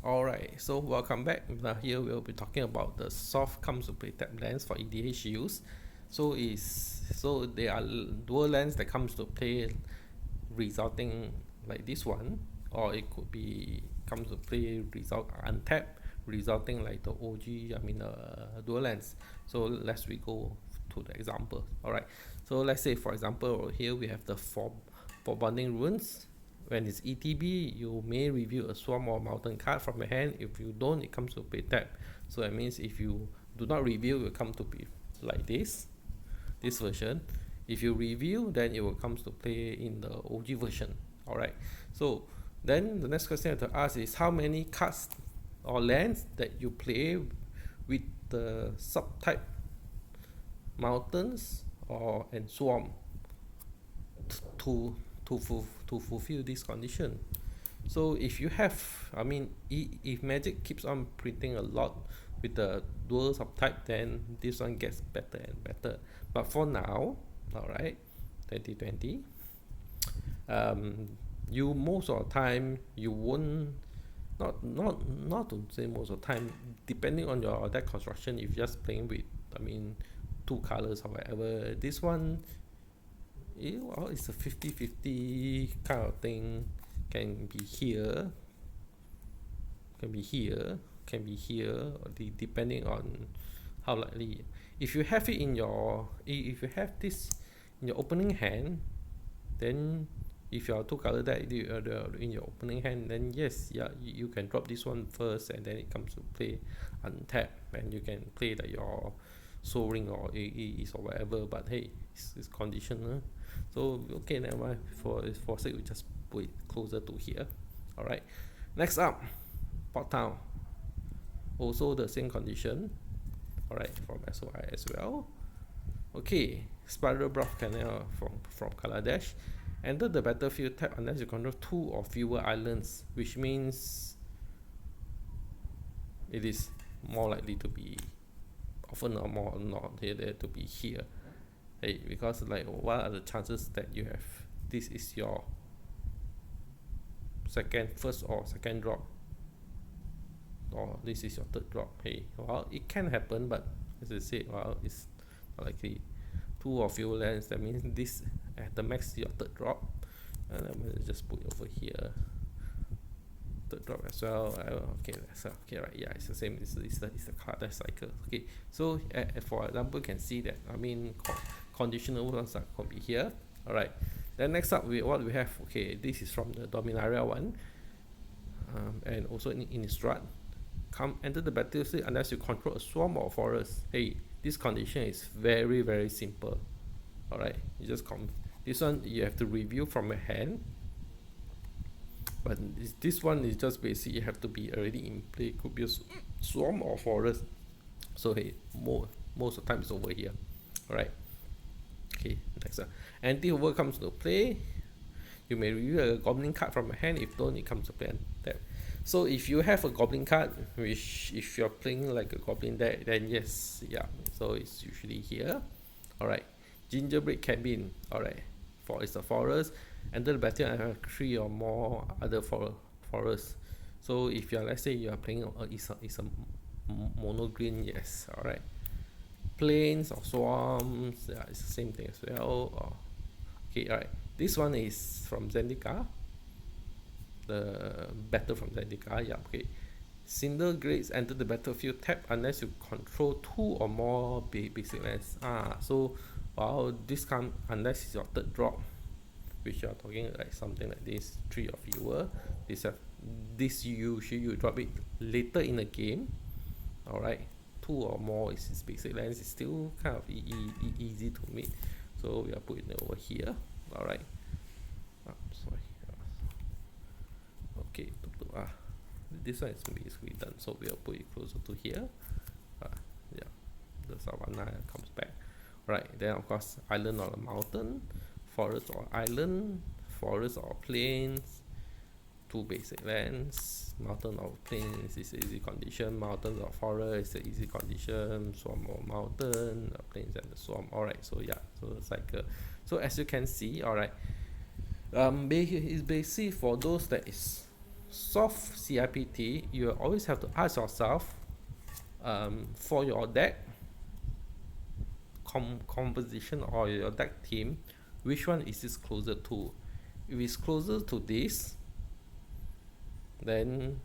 Alright, so welcome back. Now here we'll be talking about the soft comes to play tab lands for EDH use. So there are dual lands that comes to play resulting like this one, or it could be comes to play result untapped, resulting like the dual lands. So let's we go to the example. Alright, so let's say for example here we have the four bonding runes. When it's ETB, you may reveal a swarm or mountain card from your hand. If you don't, it comes to play tab. So that means if you do not reveal, it will come to be like this version. If you reveal, then it will come to play in the OG version. Alright, so then the next question I have to ask is how many cards or lands that you play with the subtype mountains and swarm to fulfill this condition. So if you have, if Magic keeps on printing a lot with the dual subtype, then this one gets better and better. But for now, alright, 2020, you most of the time you won't, not to say most of the time, depending on your deck construction, if you're just playing with two colors or whatever, this one it's a 50-50 kind of thing. Can be here, can be here, can be here, depending on how likely. If you have it in your, if you have this in your opening hand, then if you are two color deck in your opening hand, then yes, yeah, you can drop this one first, and then it comes to play untapped, and you can play like your Soul Ring or AEs or whatever. But hey, it's conditional. So okay, never mind. For sake, we just put it closer to here. Alright. Next up, Port Town. Also the same condition. Alright, from SOI as well. Okay, Spiral Bluff Canal from Kaladesh. Enter the battlefield tab unless you control 2 or fewer islands, which means it is more likely to be often or more not here to be here. Hey, because like what are the chances that you have this is your first or second drop, or this is your third drop? Hey, well, it can happen, but as I said, well, it's not likely. 2 or fewer lands, that means this at the max your third drop, and I'm gonna just put it over here, third drop as well. Okay, so okay, right, yeah, it's the same. It's the card cycle. Okay, so for example, you can see that conditional ones are could be here. All right, then next up what we have. Okay, this is from the Dominaria one, and also in Innistrad. Come enter the battlefield unless you control a swarm or forest. Hey, this condition is very simple. All right, you just this one you have to review from your hand, but this one is just basically you have to be already in play. It could be a swarm or forest. So hey, most of the time it's over here. All right. Okay, next up. Anti-hover comes to play. You may review a goblin card from your hand. If don't, it comes to play that. So if you have a goblin card, which if you're playing like a goblin deck, then yes, yeah. So it's usually here. Alright. Gingerbread Cabin. Alright. It's a forest. Enter the battle and have 3 or more other forests. So if you're, let's say you are playing it's a mono green, yes. Alright. Plains or swarms, yeah, it's the same thing as well. Okay, alright. This one is from Zendika. The battle from Zendika, yeah, okay. Cinder Grades enter the battlefield tap unless you control 2 or more basic lands. So wow, this comes unless it's your third drop, which you're talking like something like this, 3 or fewer. This usually you drop it later in the game. Alright, 2 or more is basic lands. It's still kind of easy to meet, so we are putting it over here. Alright. Sorry. Okay, this one is basically done, so we'll put it closer to here. Yeah, the Savannah comes back. Right, then of course island or a mountain, forest or island, forest or plains, 2 basic lands. Mountain or plains is easy condition, mountains or forest is easy condition, swamp or mountain, plains and the swamp. Alright, so yeah, so the cycle. So as you can see, alright, it's basically for those that is soft CIPT, you always have to ask yourself, for your deck composition or your deck team, which one is this closer to? If it's closer to this, then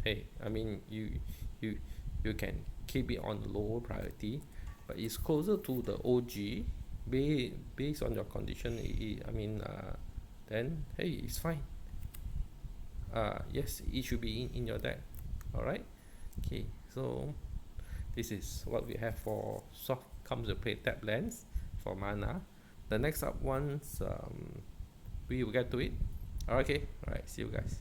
hey, I mean, you you can keep it on lower priority, but it's closer to the OG, based on your condition. I mean, then hey, it's fine. Yes, it should be in your deck. All right. Okay, so this is what we have for soft comes to play tap lands for mana. The next up ones, we will get to it. Okay, all right, see you guys.